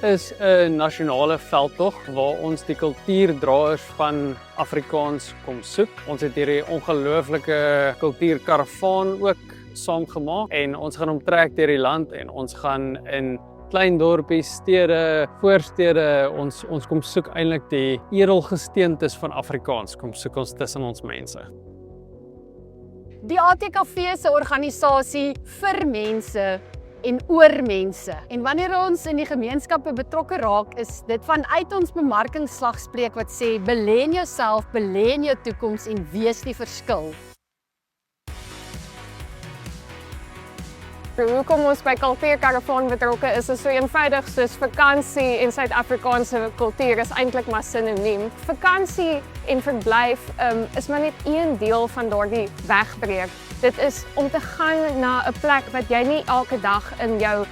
is 'n nasionale veldtog waar ons die kultuurdraers van Afrikaans kom soek. Ons het hierdie ongelooflike kultuurkaravaan ook saamgemaak en ons gaan hom trek deur die land en ons gaan in klein dorpies, stede, voorstede, ons kom soek eintlik die edelgesteentes van Afrikaans, kom soek ons tussen ons mense. Die ATKV se organisasie vir mense en oor mense. En wanneer ons in die gemeenskappe betrokke raak, is dit vanuit ons bemarkingsslagspreuk wat sê belê in jouself, belê in jou toekoms en wees die verskil. Hoekom ons by Kultuurkaravaan betrokke is so eenvoudig soos vakansie en Suid-Afrikaanse kultuur is eintlik maar sinoniem. Vakansie en verblyf is maar net een deel van daardie wegbreek. Dit is om te gaan na 'n plek wat jy nie elke dag in jou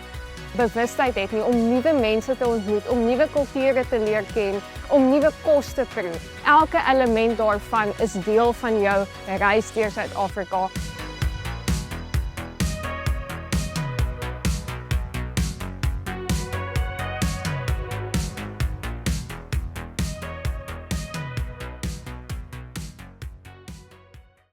bewustheid het nie, om nuwe mense te ontmoet, om nuwe kulture te leer ken, om nuwe kos te proe. Elke element daarvan is deel van jou reis deur Suid-Afrika.